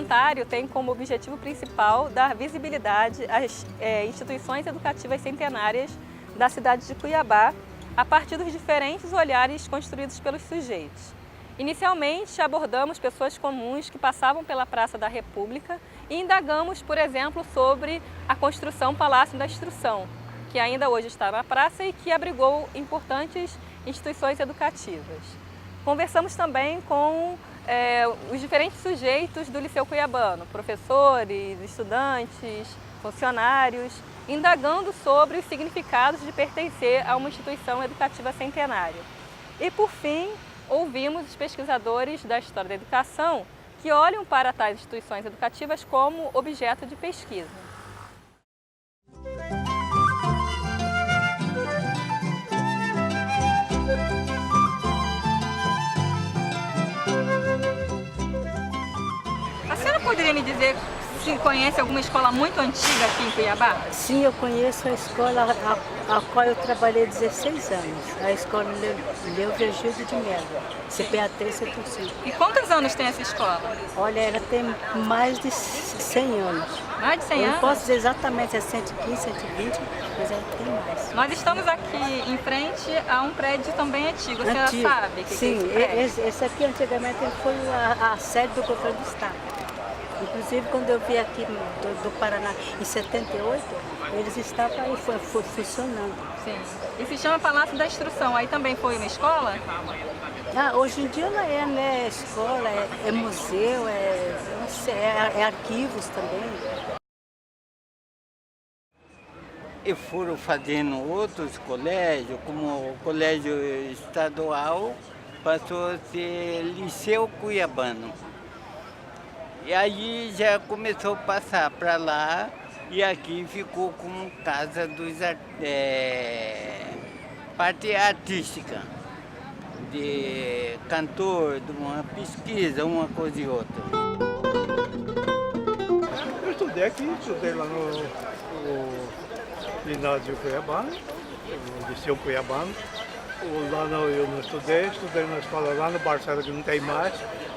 documentário tem como objetivo principal dar visibilidade às instituições educativas centenárias da cidade de Cuiabá, a partir dos diferentes olhares construídos pelos sujeitos. Inicialmente, abordamos pessoas comuns que passavam pela Praça da República e indagamos, por exemplo, sobre a construção Palácio da Instrução, que ainda hoje está na praça e que abrigou importantes instituições educativas. Conversamos também com os diferentes sujeitos do Liceu Cuiabano, professores, estudantes, funcionários, indagando sobre os significados de pertencer a uma instituição educativa centenária. E, por fim, ouvimos os pesquisadores da história da educação que olham para tais instituições educativas como objeto de pesquisa. A senhora poderia me dizer se conhece alguma escola muito antiga aqui em Cuiabá? Sim, eu conheço a escola a qual eu trabalhei 16 anos, a escola Leovigildo de Mello, CPA 375. E quantos anos tem essa escola? Olha, ela tem mais de 100 anos. Mais de 100 Eu anos? não posso dizer exatamente se é 115, 120, mas ela tem mais. Nós estamos aqui em frente a um prédio também antigo, a senhora sabe que sim, é esse prédio? esse aqui antigamente ele foi a sede do governo do estado. Inclusive, quando eu vim aqui do Paraná em 78, eles estavam aí, foi funcionando. Sim. E se chama Palácio da Instrução, aí também foi uma escola? Hoje em dia ela é, né, escola, é museu, é arquivos também. E foram fazendo outros colégios, como o colégio estadual passou a ser Liceu Cuiabano. E aí já começou a passar para lá e aqui ficou como casa dos parte artística, de cantor, de uma pesquisa, uma coisa e outra. Eu estudei aqui, estudei lá no ginásio Cuiabano, no Liceu Cuiabano. Lá eu não estudei na escola lá no Barcelo, que não tem mais,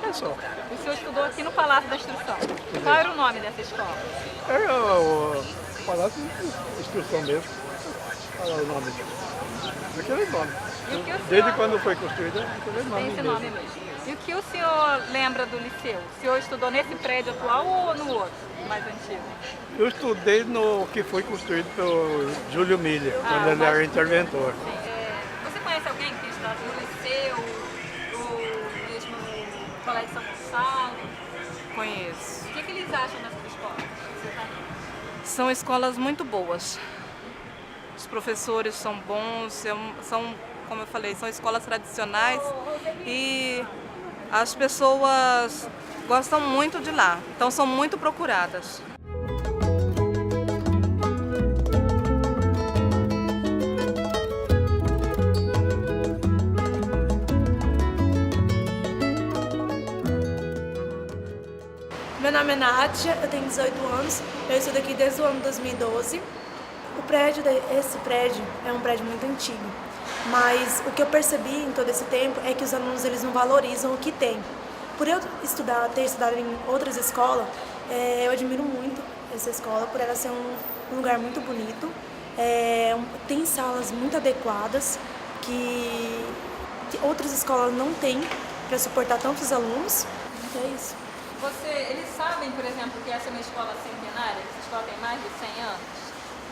é só. O senhor estudou aqui no Palácio da Instrução. Qual era o nome dessa escola? É o Palácio de Instrução mesmo. Olha o nome. Aquele nome. Desde quando foi construída, aquele nome. Tem esse nome mesmo. E o que o senhor lembra do liceu? O senhor estudou nesse prédio atual ou no outro, mais antigo? Eu estudei no que foi construído pelo Júlio Milha, quando ele era interventor. Sim. Você conhece alguém que tem estudado no liceu, ou mesmo no Colégio São Gonçalo? Conheço. O que eles acham dessas escolas? São escolas muito boas. Os professores são bons, são, como eu falei, são escolas tradicionais e as pessoas gostam muito de lá, então são muito procuradas. Meu nome é Nádia, eu tenho 18 anos, eu estudo aqui desde o ano 2012. Esse prédio é um prédio muito antigo, mas o que eu percebi em todo esse tempo é que os alunos eles não valorizam o que tem. Por eu ter estudado em outras escolas, eu admiro muito essa escola, por ela ser um lugar muito bonito, tem salas muito adequadas, que outras escolas não têm para suportar tantos alunos, então é isso. Eles sabem, por exemplo, que essa é uma escola centenária, que essa escola tem mais de 100 anos?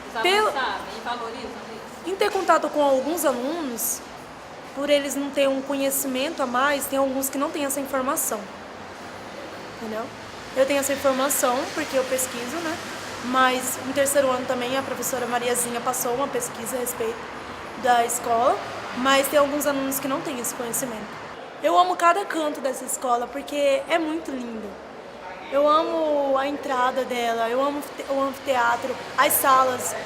Os alunos sabem e valorizam isso? Em ter contato com alguns alunos, por eles não terem um conhecimento a mais, tem alguns que não têm essa informação, entendeu? Eu tenho essa informação porque eu pesquiso, né? Mas no terceiro ano também a professora Mariazinha passou uma pesquisa a respeito da escola, mas tem alguns alunos que não têm esse conhecimento. Eu amo cada canto dessa escola porque é muito lindo. Eu amo a entrada dela, eu amo o anfiteatro, as salas.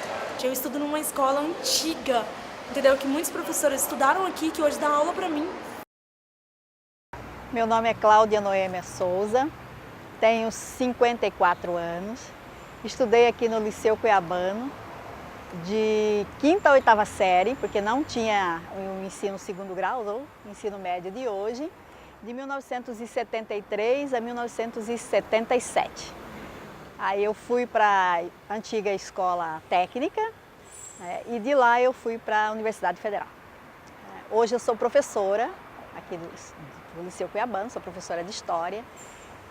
Eu estudo numa escola antiga, entendeu? Que muitos professores estudaram aqui, que hoje dá aula para mim. Meu nome é Cláudia Noêmia Souza, tenho 54 anos, estudei aqui no Liceu Cuiabano, de 5ª a 8ª série, porque não tinha o ensino segundo grau ou ensino médio de hoje. de 1973 a 1977. Aí eu fui para a antiga escola técnica, né, e de lá eu fui para a Universidade Federal. Hoje eu sou professora aqui do Liceu Cuiabano, sou professora de História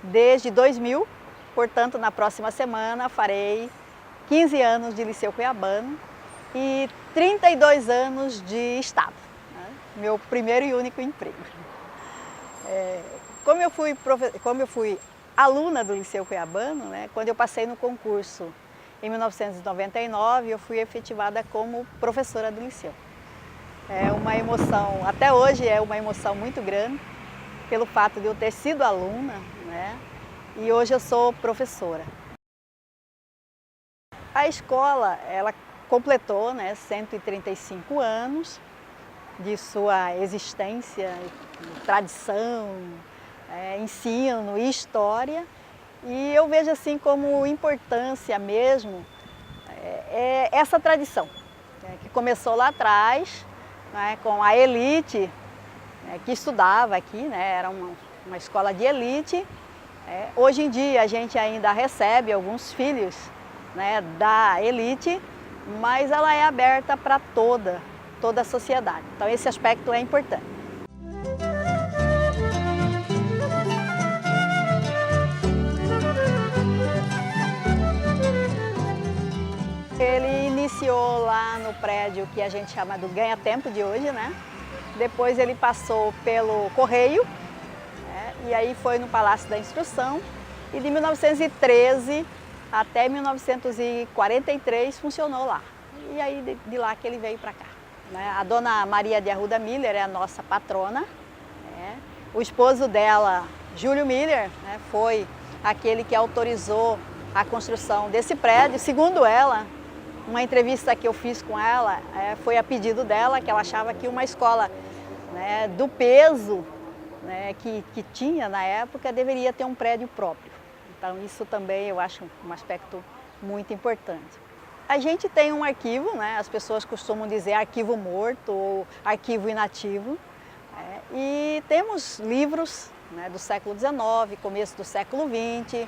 desde 2000, portanto na próxima semana farei 15 anos de Liceu Cuiabano e 32 anos de Estado, né, meu primeiro e único emprego. Como eu fui aluna do Liceu Cuiabano, né, quando eu passei no concurso em 1999, eu fui efetivada como professora do Liceu. É uma emoção, até hoje é uma emoção muito grande, pelo fato de eu ter sido aluna, né, e hoje eu sou professora. A escola, ela completou, né, 135 anos de sua existência, tradição, ensino e história, e eu vejo assim como importância mesmo essa tradição, né, que começou lá atrás, né, com a elite que estudava aqui, né, era uma escola de elite. Hoje em dia a gente ainda recebe alguns filhos, né, da elite, mas ela é aberta para toda a sociedade, então esse aspecto é importante. Ele iniciou lá no prédio que a gente chama do Ganha-Tempo de hoje, né? Depois ele passou pelo Correio, né? E aí foi no Palácio da Instrução. E de 1913 até 1943 funcionou lá. E aí de lá que ele veio para cá, né? A dona Maria de Arruda Miller é a nossa patrona, né? O esposo dela, Júlio Miller, né, foi aquele que autorizou a construção desse prédio. Segundo ela, uma entrevista que eu fiz com ela, foi a pedido dela, que ela achava que uma escola, né, do peso, né, que tinha na época, deveria ter um prédio próprio. Então isso também eu acho um aspecto muito importante. A gente tem um arquivo, né, as pessoas costumam dizer arquivo morto ou arquivo inativo, e temos livros, né, do século XIX, começo do século XX,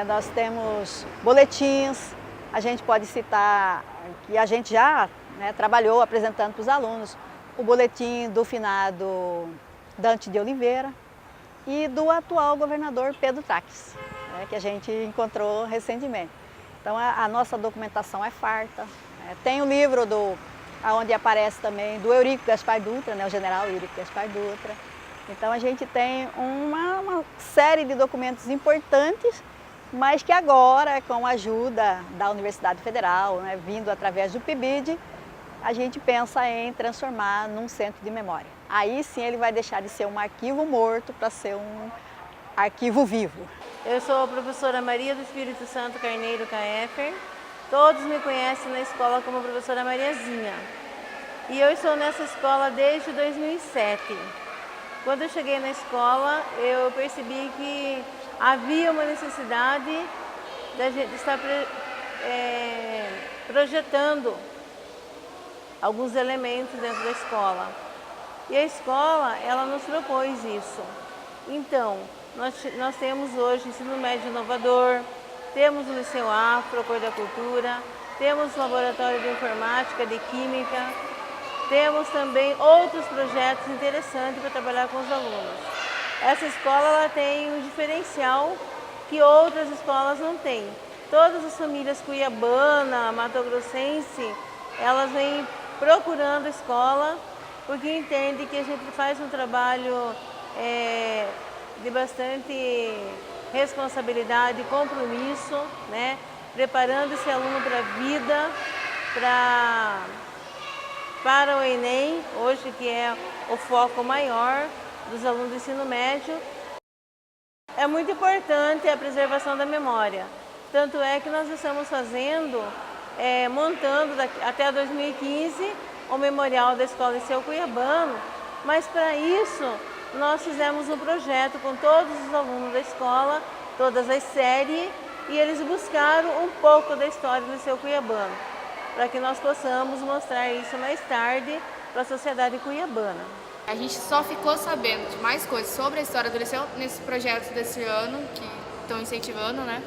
nós temos boletins. A gente pode citar que a gente já, né, trabalhou apresentando para os alunos o boletim do finado Dante de Oliveira e do atual governador Pedro Taques, né, que a gente encontrou recentemente. Então a nossa documentação é farta. Tem o livro onde aparece também do Eurico Gaspar Dutra, né, o general Eurico Gaspar Dutra. Então a gente tem uma série de documentos importantes, mas que agora, com a ajuda da Universidade Federal, né, vindo através do PIBID, a gente pensa em transformar num centro de memória. Aí sim ele vai deixar de ser um arquivo morto para ser um arquivo vivo. Eu sou a professora Maria do Espírito Santo Carneiro Caéfer. Todos me conhecem na escola como professora Mariazinha. E eu estou nessa escola desde 2007. Quando eu cheguei na escola, eu percebi que havia uma necessidade da gente estar projetando alguns elementos dentro da escola. E a escola, ela nos propôs isso. Então, nós temos hoje ensino médio inovador, temos o Liceu Afro, a Cor da Cultura, temos o Laboratório de Informática, de Química, temos também outros projetos interessantes para trabalhar com os alunos. Essa escola ela tem um diferencial que outras escolas não têm. Todas as famílias cuiabana, matogrossense, elas vêm procurando a escola porque entendem que a gente faz um trabalho de bastante responsabilidade e compromisso, né? Preparando esse aluno para a vida, para o Enem, hoje que é o foco maior dos alunos do ensino médio. É muito importante a preservação da memória. Tanto é que nós estamos fazendo, montando até 2015 o memorial da Escola Liceu Cuiabano, mas para isso nós fizemos um projeto com todos os alunos da escola, todas as séries, e eles buscaram um pouco da história do Liceu Cuiabano, para que nós possamos mostrar isso mais tarde para a sociedade cuiabana. A gente só ficou sabendo de mais coisas sobre a história do Liceu nesse projeto desse ano, que estão incentivando, né?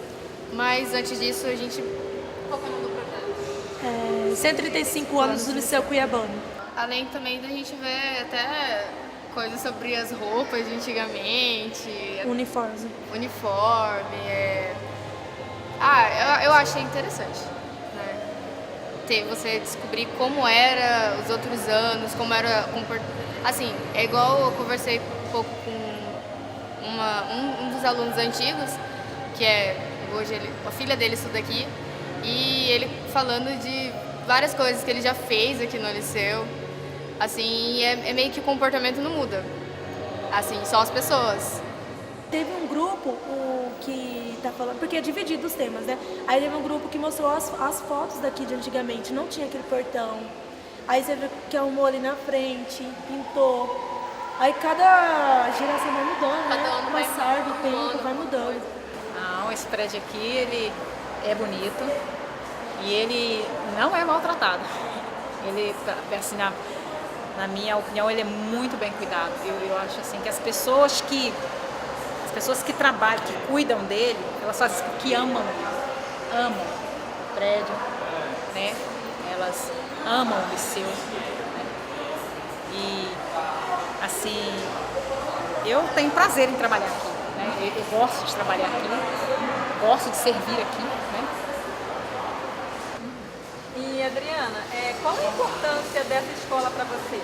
Mas antes disso, a gente... Qual que é o nome do projeto? 135 anos do Liceu Cuiabano. Além também da gente ver até coisas sobre as roupas de antigamente. Uniforme. Eu achei interessante, né? Você descobrir como era os outros anos, como era... Assim, é igual eu conversei um pouco com um dos alunos antigos, que hoje a filha dele estuda aqui, e ele falando de várias coisas que ele já fez aqui no Liceu. Assim, é meio que o comportamento não muda. Assim, só as pessoas. Teve um grupo que tá falando, porque é dividido os temas, né? Aí teve um grupo que mostrou as fotos daqui de antigamente, não tinha aquele portão. Aí você vê que arrumou ali na frente, pintou. Aí cada geração vai mudando, né? Com o passar do tempo vai mudando. Não, esse prédio aqui, ele é bonito e ele não é maltratado. Ele, assim, na minha opinião, ele é muito bem cuidado. Eu acho assim que as pessoas que trabalham, que cuidam dele, elas fazem que amam o prédio, né? Elas amam o Liceu, né? E assim, eu tenho prazer em trabalhar aqui, né? Eu gosto de trabalhar aqui, gosto de servir aqui, né? E Adriana, qual a importância dessa escola para você?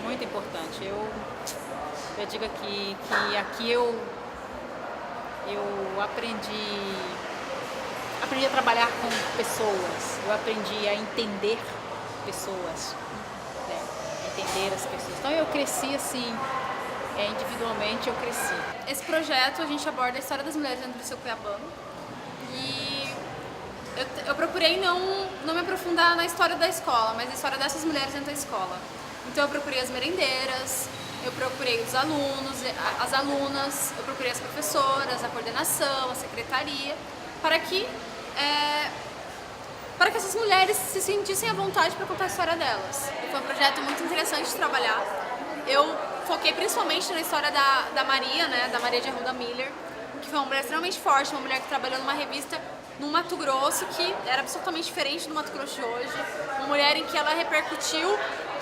Muito importante. Eu digo aqui que aqui eu aprendi a trabalhar com pessoas, eu aprendi a entender pessoas, né? Entender as pessoas. Então eu cresci assim, individualmente eu cresci. Esse projeto a gente aborda a história das mulheres dentro do Liceu Cuiabano e eu procurei não me aprofundar na história da escola, mas na história dessas mulheres dentro da escola. Então eu procurei as merendeiras, eu procurei os alunos, as alunas, eu procurei as professoras, a coordenação, a secretaria, para que essas mulheres se sentissem à vontade para contar a história delas. E foi um projeto muito interessante de trabalhar. Eu foquei principalmente na história da Maria, né, da Maria de Arruda Miller, que foi uma mulher extremamente forte, uma mulher que trabalhou numa revista no Mato Grosso, que era absolutamente diferente do Mato Grosso de hoje. Uma mulher em que ela repercutiu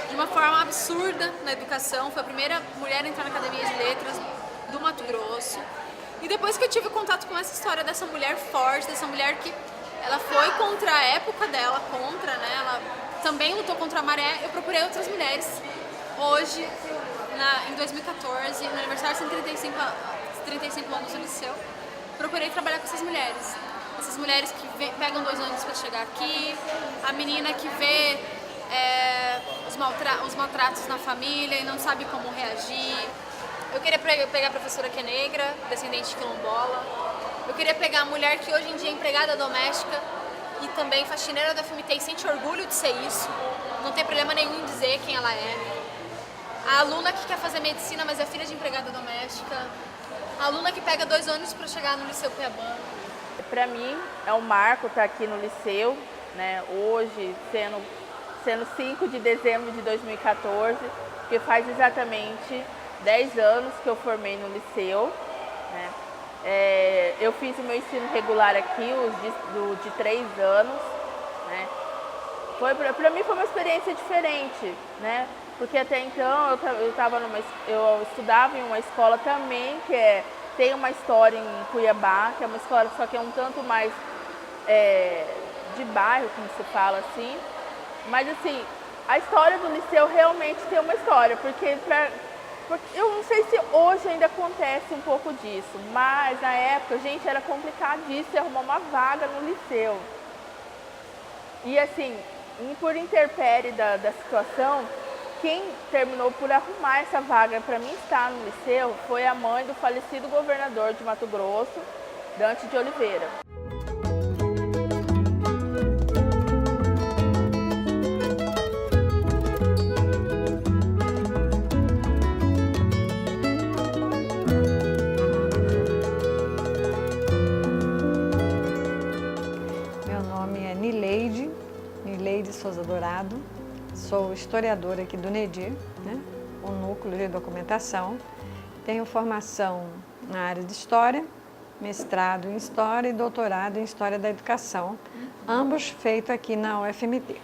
de uma forma absurda na educação, foi a primeira mulher a entrar na Academia de Letras do Mato Grosso. E depois que eu tive contato com essa história dessa mulher forte, dessa mulher que ela foi contra a época dela, né? Ela também lutou contra a maré, eu procurei outras mulheres. Hoje, em 2014, no aniversário de 35 anos do Liceu, procurei trabalhar com essas mulheres. Essas mulheres que pegam 2 anos para chegar aqui, a menina que vê os maltratos na família e não sabe como reagir. Eu queria pegar a professora que é negra, descendente de quilombola. Eu queria pegar a mulher que hoje em dia é empregada doméstica e também faxineira da FMT e sente orgulho de ser isso. Não tem problema nenhum em dizer quem ela é. A aluna que quer fazer medicina, mas é filha de empregada doméstica. A aluna que pega 2 anos para chegar no Liceu Cuiabano. Para mim é um marco estar aqui no Liceu, né? Hoje, sendo 5 de dezembro de 2014, que faz exatamente 10 anos que eu formei no Liceu, né? Eu fiz o meu ensino regular aqui, de 3 anos, né? Para mim foi uma experiência diferente, né? Porque até então eu estudava em uma escola também que tem uma história em Cuiabá, que é uma escola só que é um tanto mais de bairro, como se fala assim. Mas assim, a história do Liceu realmente tem uma história, porque eu não sei se hoje ainda acontece um pouco disso, mas na época, gente, era complicadíssimo arrumar uma vaga no Liceu. E assim, por intempérie da situação, quem terminou por arrumar essa vaga para mim estar no Liceu foi a mãe do falecido governador de Mato Grosso, Dante de Oliveira. Meu nome é Nileide Souza Dourado. sou historiadora aqui do NEDI, né? O Núcleo de Documentação. Tenho formação na área de História, mestrado em História e doutorado em História da Educação, ambos feitos aqui na UFMT.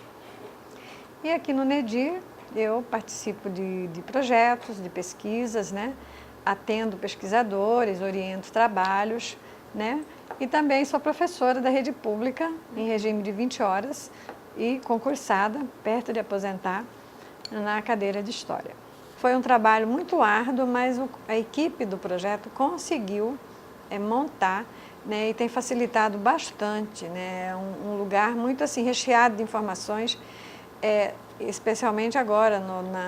E aqui no NEDI eu participo de projetos, de pesquisas, né? Atendo pesquisadores, oriento trabalhos, né? E também sou professora da rede pública em regime de 20 horas e concursada, perto de aposentar, na cadeira de História. Foi um trabalho muito árduo, mas a equipe do projeto conseguiu montar, né, e tem facilitado bastante, né, um lugar muito assim recheado de informações, especialmente agora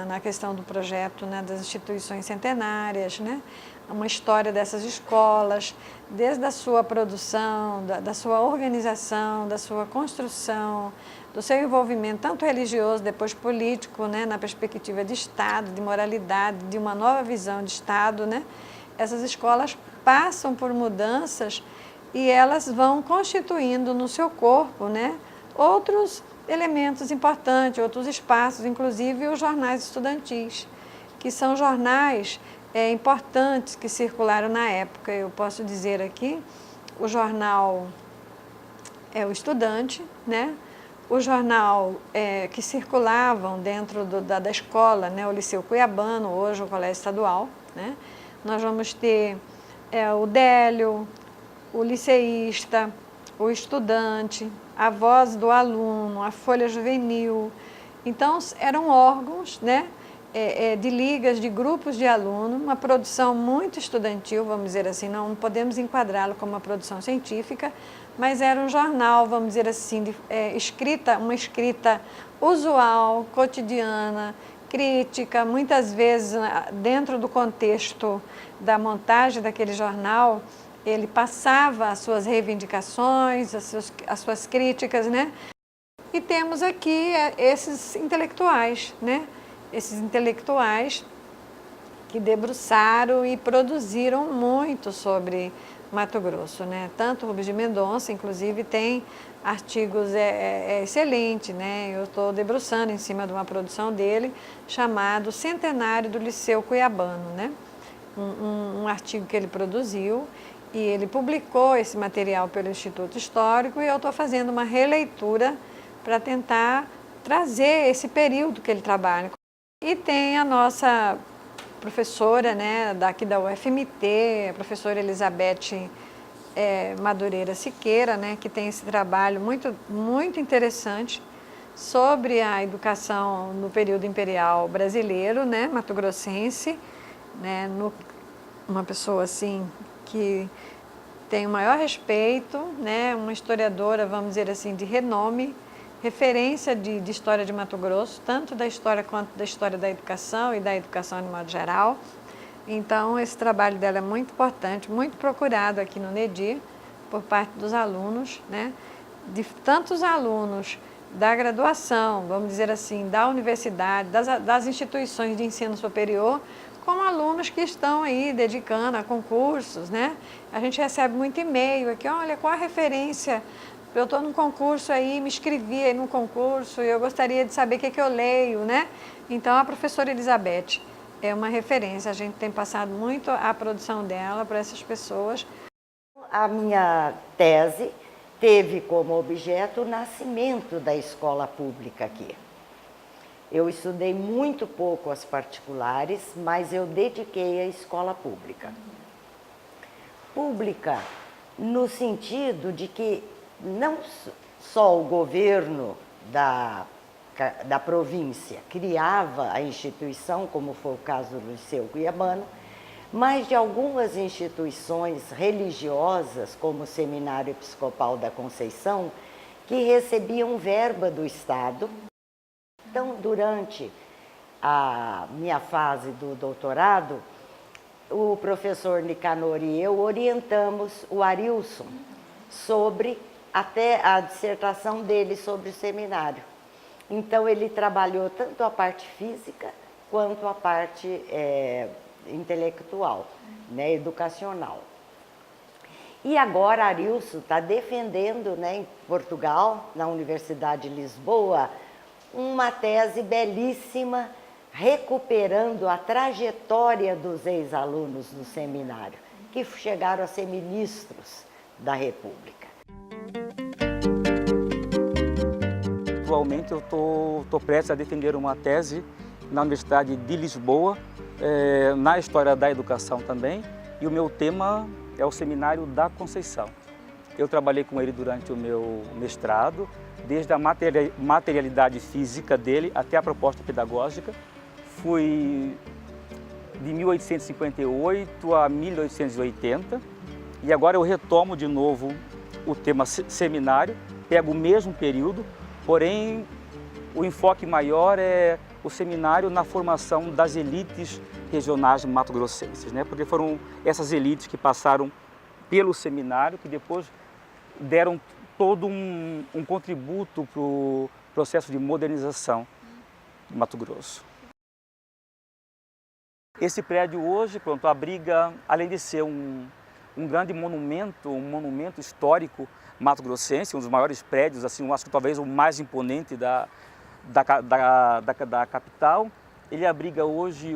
na questão do projeto, né, das instituições centenárias, né, uma história dessas escolas, desde a sua produção, da sua organização, da sua construção, do seu envolvimento tanto religioso, depois político, né, na perspectiva de Estado, de moralidade, de uma nova visão de Estado, né. Essas escolas passam por mudanças e elas vão constituindo no seu corpo, né, outros elementos importantes, outros espaços, inclusive os jornais estudantis, que são jornais importantes que circularam na época. Eu posso dizer aqui o jornal O Estudante, né, o jornal que circulavam dentro da escola, né, o Liceu Cuiabano, hoje o Colégio Estadual, né. Nós vamos ter o Délio, o Liceísta, o Estudante, a Voz do Aluno, a Folha Juvenil. Então, eram órgãos, né, de ligas, de grupos de alunos, uma produção muito estudantil, vamos dizer assim, não podemos enquadrá-lo como uma produção científica, mas era um jornal, vamos dizer assim, uma escrita usual, cotidiana, crítica, muitas vezes dentro do contexto da montagem daquele jornal, ele passava as suas reivindicações, as suas críticas, né? E temos aqui esses intelectuais, né? Esses intelectuais que debruçaram e produziram muito sobre Mato Grosso, né? Tanto Rubens de Mendonça, inclusive, tem artigos excelentes, né? Eu estou debruçando em cima de uma produção dele chamado Centenário do Liceu Cuiabano, né? Um artigo que ele produziu e ele publicou esse material pelo Instituto Histórico e eu estou fazendo uma releitura para tentar trazer esse período que ele trabalha. E tem a nossa professora, né, daqui da UFMT, a professora Elizabeth Madureira Siqueira, né, que tem esse trabalho muito interessante sobre a educação no período imperial brasileiro, né, mato-grossense, né, uma pessoa assim que tem o maior respeito, né, uma historiadora, vamos dizer assim, de renome, referência de história de Mato Grosso, tanto da história quanto da história da educação e da educação de modo geral. Então, esse trabalho dela é muito importante, muito procurado aqui no NEDI, por parte dos alunos, né? De tantos alunos da graduação, vamos dizer assim, da universidade, das instituições de ensino superior, como alunos que estão aí dedicando a concursos, né? A gente recebe muito e-mail aqui, olha, qual a referência? Eu estou num concurso aí, me inscrevi aí num concurso e eu gostaria de saber o que eu leio, né? Então, a professora Elizabeth é uma referência, a gente tem passado muito a produção dela para essas pessoas. A minha tese teve como objeto o nascimento da escola pública aqui. Eu estudei muito pouco as particulares, mas eu dediquei à escola pública. Pública no sentido de que não só o governo da província criava a instituição, como foi o caso do Liceu Cuiabano, mas de algumas instituições religiosas, como o Seminário Episcopal da Conceição, que recebiam verba do Estado. Então, durante a minha fase do doutorado, o professor Nicanor e eu orientamos o Arilson sobre até a dissertação dele sobre o seminário. Então, ele trabalhou tanto a parte física quanto a parte intelectual, né, educacional. E agora Arilson está defendendo, né, em Portugal, na Universidade de Lisboa, uma tese belíssima, recuperando a trajetória dos ex-alunos do seminário, que chegaram a ser ministros da República. Atualmente eu estou prestes a defender uma tese na Universidade de Lisboa, na História da Educação também, e o meu tema é o Seminário da Conceição. Eu trabalhei com ele durante o meu mestrado, desde a materialidade física dele até a proposta pedagógica. Fui de 1858 a 1880 e agora eu retomo de novo o tema seminário, pego o mesmo período, porém o enfoque maior é o seminário na formação das elites regionais mato-grossenses, né? Porque foram essas elites que passaram pelo seminário que depois deram todo um contributo para o processo de modernização do Mato Grosso. Esse prédio hoje, pronto, abriga, além de ser um grande monumento, um monumento histórico mato-grossense, um dos maiores prédios, assim, eu acho que talvez o mais imponente da capital, ele abriga hoje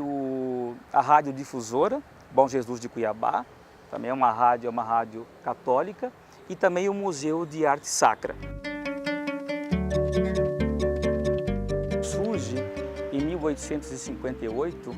a radiodifusora Bom Jesus de Cuiabá, também é uma rádio católica, e também o Museu de Arte Sacra. Surge em 1858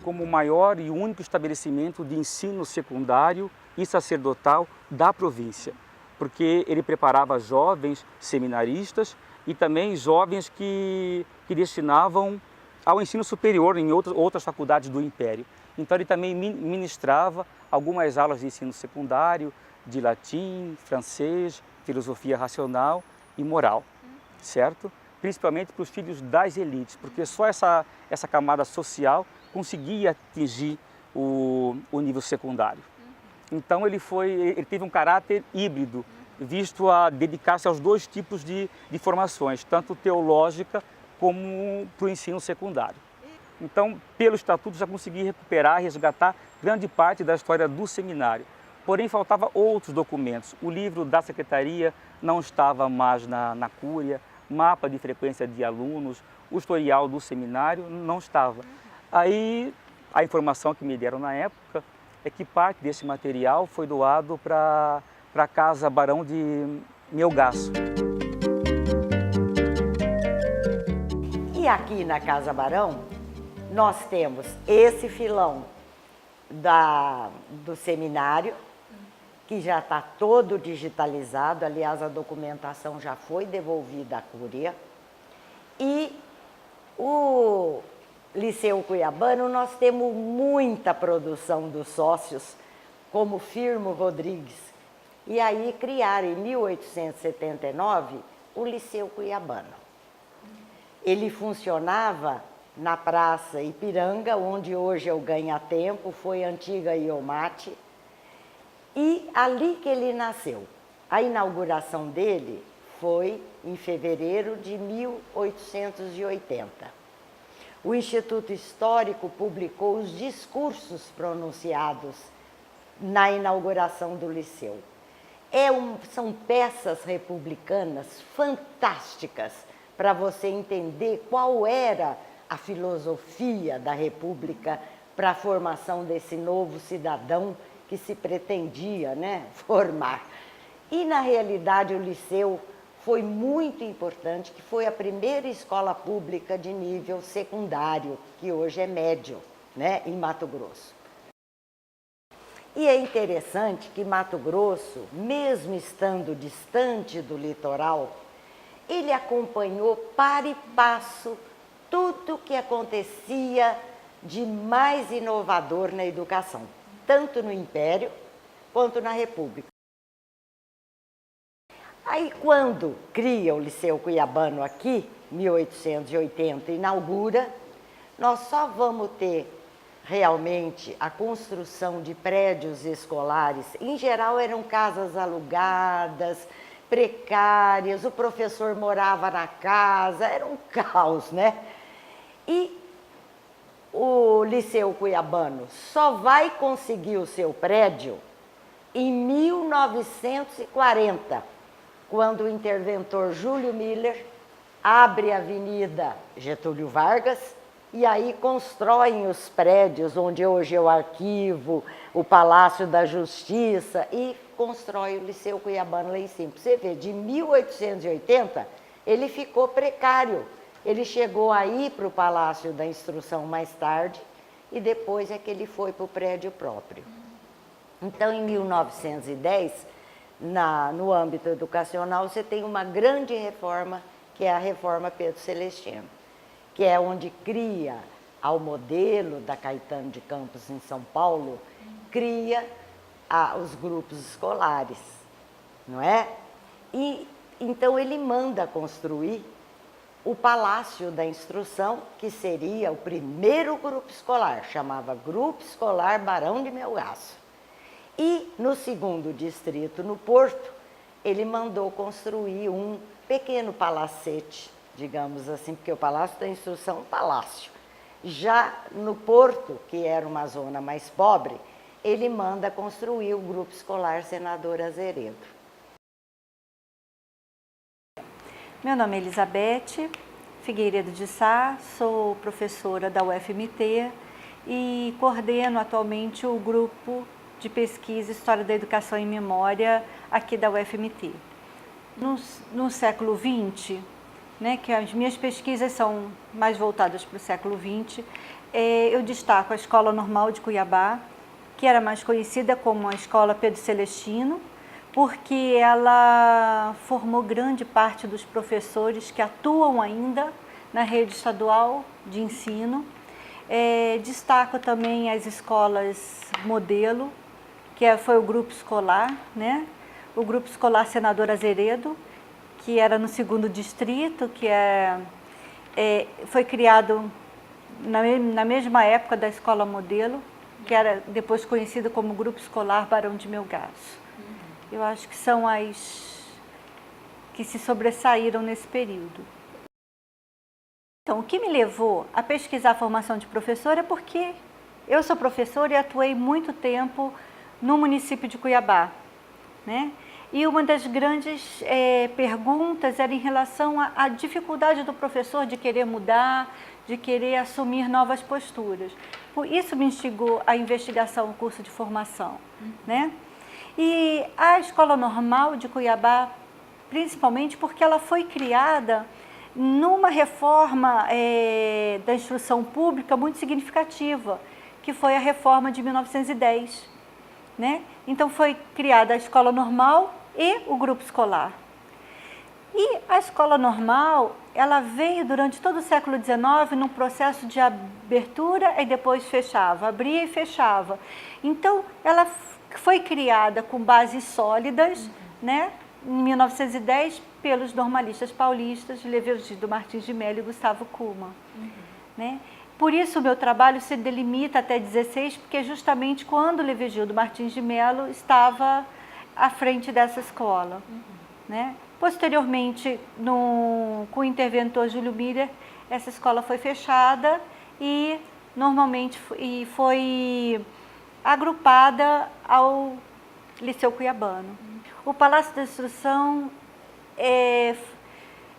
como o maior e único estabelecimento de ensino secundário e sacerdotal da província, porque ele preparava jovens seminaristas e também jovens que destinavam ao ensino superior em outras faculdades do Império. Então ele também ministrava algumas aulas de ensino secundário, de latim, francês, filosofia racional e moral, certo? Principalmente para os filhos das elites, porque só essa camada social conseguia atingir o nível secundário. Então ele teve um caráter híbrido, visto a dedicar-se aos dois tipos de formações, tanto teológica como para o ensino secundário. Então, pelo estatuto, já consegui recuperar e resgatar grande parte da história do seminário. Porém, faltava outros documentos. O livro da secretaria não estava mais na cúria, mapa de frequência de alunos, o historial do seminário não estava. Aí, a informação que me deram na época é que parte desse material foi doado para a Casa Barão de Melgaço. E aqui na Casa Barão, nós temos esse filão do seminário, que já está todo digitalizado, aliás, a documentação já foi devolvida à Cúria. E o Liceu Cuiabano, nós temos muita produção dos sócios, como Firmo Rodrigues. E aí criaram, em 1879, o Liceu Cuiabano. Ele funcionava na Praça Ipiranga, onde hoje é o Ganha-Tempo, foi a antiga Iomate, e ali que ele nasceu. A inauguração dele foi em fevereiro de 1880. O Instituto Histórico publicou os discursos pronunciados na inauguração do Liceu. São peças republicanas fantásticas para você entender qual era a filosofia da República para a formação desse novo cidadão que se pretendia, né, formar. E, na realidade, o Liceu foi muito importante, que foi a primeira escola pública de nível secundário, que hoje é médio, né, em Mato Grosso. E é interessante que Mato Grosso, mesmo estando distante do litoral, ele acompanhou para e passo tudo o que acontecia de mais inovador na educação, tanto no Império quanto na República. Aí, quando cria o Liceu Cuiabano aqui, 1880, inaugura, nós só vamos ter realmente a construção de prédios escolares. Em geral, eram casas alugadas, precárias, o professor morava na casa, era um caos, né? E o Liceu Cuiabano só vai conseguir o seu prédio em 1940, quando o interventor Júlio Miller abre a Avenida Getúlio Vargas e aí constroem os prédios onde hoje é o arquivo, o Palácio da Justiça e constrói o Liceu Cuiabano lá em cima. Você vê, de 1880 ele ficou precário. Ele chegou aí para o Palácio da Instrução mais tarde e depois é que ele foi para o prédio próprio. Então, em 1910, no âmbito educacional, você tem uma grande reforma, que é a Reforma Pedro Celestino, que é onde cria, ao modelo da Caetano de Campos em São Paulo, cria os grupos escolares, não é? E então ele manda construir o Palácio da Instrução, que seria o primeiro grupo escolar, chamava Grupo Escolar Barão de Melgaço. E no segundo distrito, no Porto, ele mandou construir um pequeno palacete, digamos assim, porque o Palácio da Instrução é um palácio. Já no Porto, que era uma zona mais pobre, ele manda construir o Grupo Escolar Senador Azeredo. Meu nome é Elizabeth Figueiredo de Sá, sou professora da UFMT e coordeno atualmente o grupo de pesquisa História da Educação em Memória aqui da UFMT. No século XX, né, que as minhas pesquisas são mais voltadas para o século XX, eu destaco a Escola Normal de Cuiabá, que era mais conhecida como a Escola Pedro Celestino, porque ela formou grande parte dos professores que atuam ainda na rede estadual de ensino. Destaco também as escolas modelo, que foi o grupo escolar, né? O grupo escolar Senador Azeredo, que era no segundo distrito, que foi criado na mesma época da escola modelo, que era depois conhecida como Grupo Escolar Barão de Melgaço. Eu acho que são as que se sobressaíram nesse período. Então, o que me levou a pesquisar a formação de professora é porque eu sou professora e atuei muito tempo no município de Cuiabá, né? E uma das grandes perguntas era em relação à dificuldade do professor de querer mudar, de querer assumir novas posturas. Por isso me instigou a investigação, o curso de formação, né? E a Escola Normal de Cuiabá, principalmente porque ela foi criada numa reforma da instrução pública muito significativa, que foi a reforma de 1910. Né? Então foi criada a Escola Normal e o grupo escolar. E a Escola Normal, ela veio durante todo o século XIX num processo de abertura e depois fechava, abria e fechava. Então ela foi criada com bases sólidas, né? Em 1910 pelos normalistas paulistas, Leovigildo Martins de Melo e Gustavo Kuhlmann. Né? Por isso o meu trabalho se delimita até 16, porque é justamente quando Leovigildo Martins de Melo estava à frente dessa escola. Né? Posteriormente, com o interventor Júlio Miller, essa escola foi fechada e normalmente foi agrupada ao Liceu Cuiabano. O Palácio da Instrução,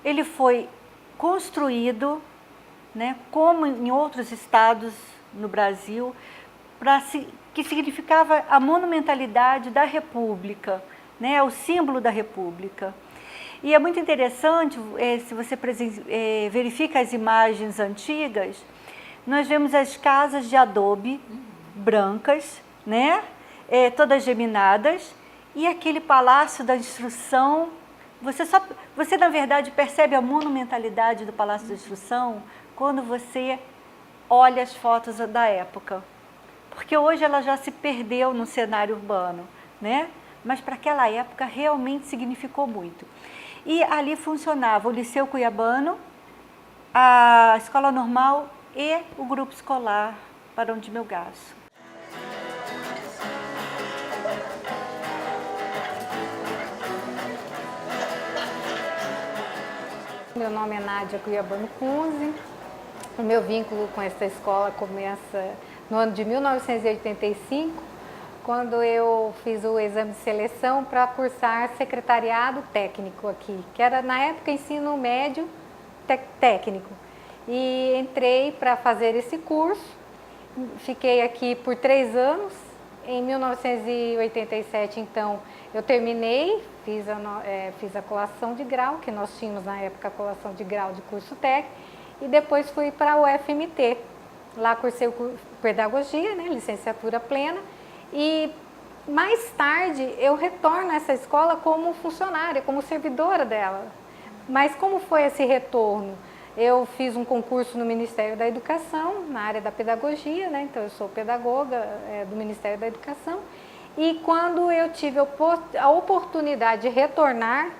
ele foi construído, né, como em outros estados no Brasil, que significava a monumentalidade da República, né, o símbolo da República. E é muito interessante, se você verifica as imagens antigas, nós vemos as casas de adobe brancas, né, todas geminadas, e aquele Palácio da Instrução. Você, na verdade, percebe a monumentalidade do Palácio da Instrução quando você olha as fotos da época. Porque hoje ela já se perdeu no cenário urbano, né? Mas para aquela época realmente significou muito. E ali funcionava o Liceu Cuiabano, a Escola Normal e o Grupo Escolar Barão de Melgaço. Meu nome é Nádia Cuiabano Kunze. O meu vínculo com essa escola começa no ano de 1985, quando eu fiz o exame de seleção para cursar secretariado técnico aqui, que era na época ensino médio técnico. E entrei para fazer esse curso, fiquei aqui por 3 anos. Em 1987, então, eu terminei, fiz a colação de grau, que nós tínhamos na época a colação de grau de curso técnico, e depois fui para o UFMT. Lá cursei o pedagogia, né, licenciatura plena, e mais tarde eu retorno a essa escola como funcionária, como servidora dela. Mas como foi esse retorno? Eu fiz um concurso no Ministério da Educação, na área da pedagogia, né? Então eu sou pedagoga do Ministério da Educação. E quando eu tive a oportunidade de retornar,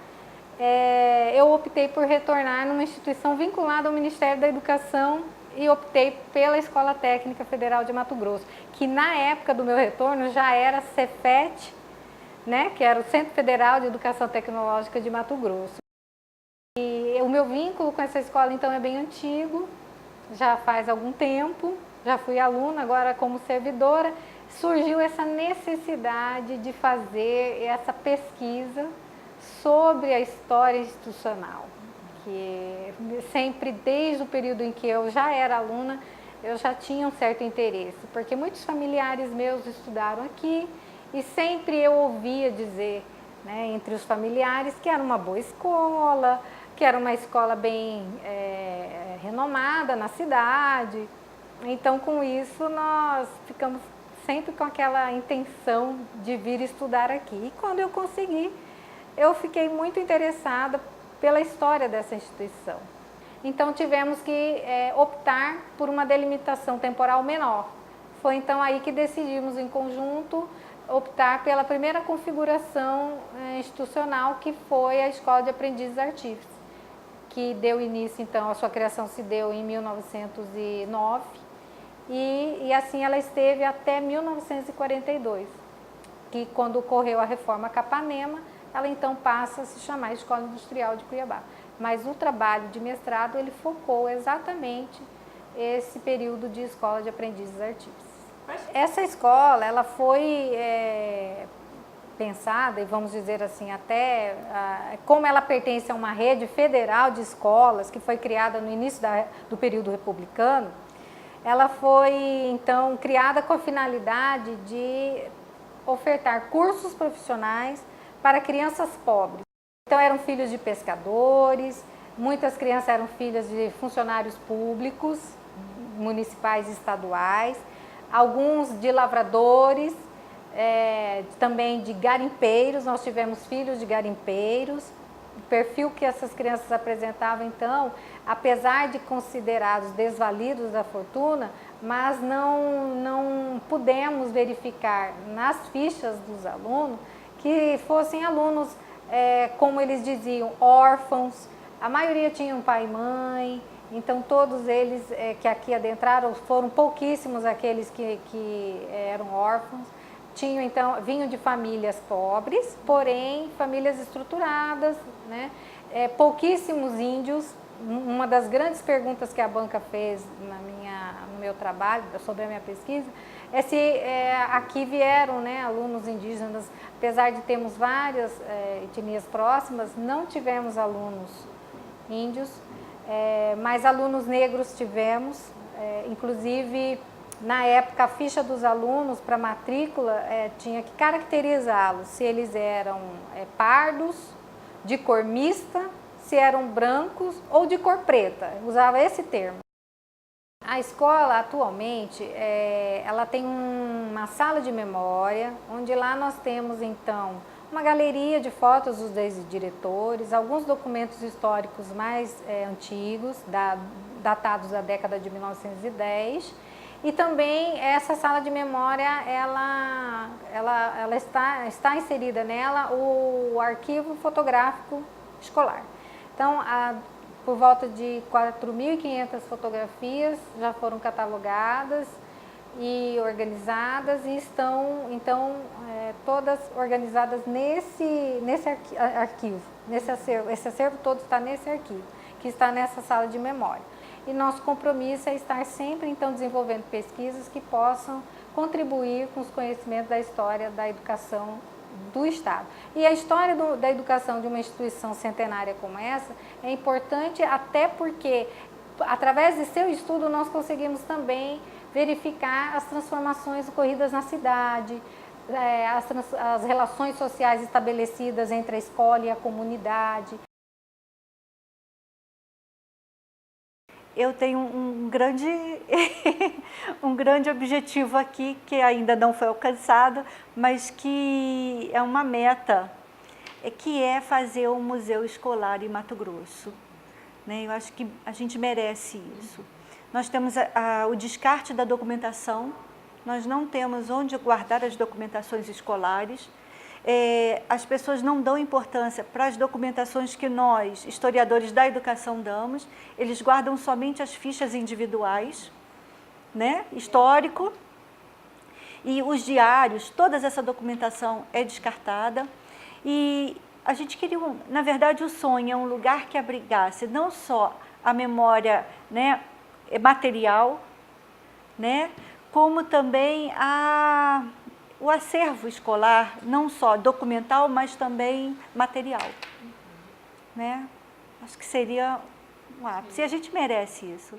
eu optei por retornar numa instituição vinculada ao Ministério da Educação e optei pela Escola Técnica Federal de Mato Grosso, que na época do meu retorno já era Cefet, né? Que era o Centro Federal de Educação Tecnológica de Mato Grosso. E o meu vínculo com essa escola, então, é bem antigo, já faz algum tempo, já fui aluna, agora como servidora, surgiu essa necessidade de fazer essa pesquisa sobre a história institucional, que sempre, desde o período em que eu já era aluna, eu já tinha um certo interesse, porque muitos familiares meus estudaram aqui e sempre eu ouvia dizer, né, entre os familiares, que era uma boa escola, que era uma escola bem renomada na cidade. Então, com isso, nós ficamos sempre com aquela intenção de vir estudar aqui. E quando eu consegui, eu fiquei muito interessada pela história dessa instituição. Então, tivemos que optar por uma delimitação temporal menor. Foi então aí que decidimos em conjunto optar pela primeira configuração institucional, que foi a Escola de Aprendizes Artífices, que deu início, então, a sua criação se deu em 1909 e assim ela esteve até 1942, que quando ocorreu a reforma Capanema, ela então passa a se chamar Escola Industrial de Cuiabá. Mas o trabalho de mestrado, ele focou exatamente esse período de Escola de Aprendizes Artífices. Essa escola, ela foi pensada, e vamos dizer assim, até como ela pertence a uma rede federal de escolas que foi criada no início do período republicano, ela foi então criada com a finalidade de ofertar cursos profissionais para crianças pobres. Então eram filhos de pescadores, muitas crianças eram filhas de funcionários públicos, municipais e estaduais, alguns de lavradores, também de garimpeiros. Nós tivemos filhos de garimpeiros. O perfil que essas crianças apresentavam, então, apesar de considerados desvalidos da fortuna, mas não pudemos verificar nas fichas dos alunos que fossem alunos, como eles diziam, órfãos. A maioria tinham pai e mãe. Então, todos eles que aqui adentraram, foram pouquíssimos aqueles que eram órfãos. Vinham de famílias pobres, porém famílias estruturadas, né? Pouquíssimos índios. Uma das grandes perguntas que a banca fez no meu trabalho, sobre a minha pesquisa, é se aqui vieram, né, alunos indígenas. Apesar de termos várias etnias próximas, não tivemos alunos índios, mas alunos negros tivemos, inclusive. Na época, a ficha dos alunos para matrícula tinha que caracterizá-los, se eles eram pardos, de cor mista, se eram brancos ou de cor preta. Usava esse termo. A escola, atualmente, ela tem uma sala de memória, onde lá nós temos, então, uma galeria de fotos dos diretores, alguns documentos históricos mais antigos, datados da década de 1910, e também essa sala de memória, ela está inserida nela o arquivo fotográfico escolar. Então, por volta de 4.500 fotografias já foram catalogadas e organizadas, e estão, então, todas organizadas nesse arquivo, nesse acervo. Esse acervo todo está nesse arquivo, que está nessa sala de memória. E nosso compromisso é estar sempre, então, desenvolvendo pesquisas que possam contribuir com os conhecimentos da história da educação do Estado. E a história da educação de uma instituição centenária como essa é importante até porque, através de seu estudo, nós conseguimos também verificar as transformações ocorridas na cidade, as relações sociais estabelecidas entre a escola e a comunidade. Eu tenho um grande objetivo aqui, que ainda não foi alcançado, mas que é uma meta, que é fazer um museu escolar em Mato Grosso. Eu acho que a gente merece isso. Nós temos o descarte da documentação, nós não temos onde guardar as documentações escolares. As pessoas não dão importância para as documentações que nós, historiadores da educação, damos. Eles guardam somente as fichas individuais, histórico, e os diários, toda essa documentação é descartada. E a gente queria, na verdade, o sonho é um lugar que abrigasse não só a memória material, como também o acervo escolar, não só documental, mas também material. Acho que seria um ápice. E a gente merece isso.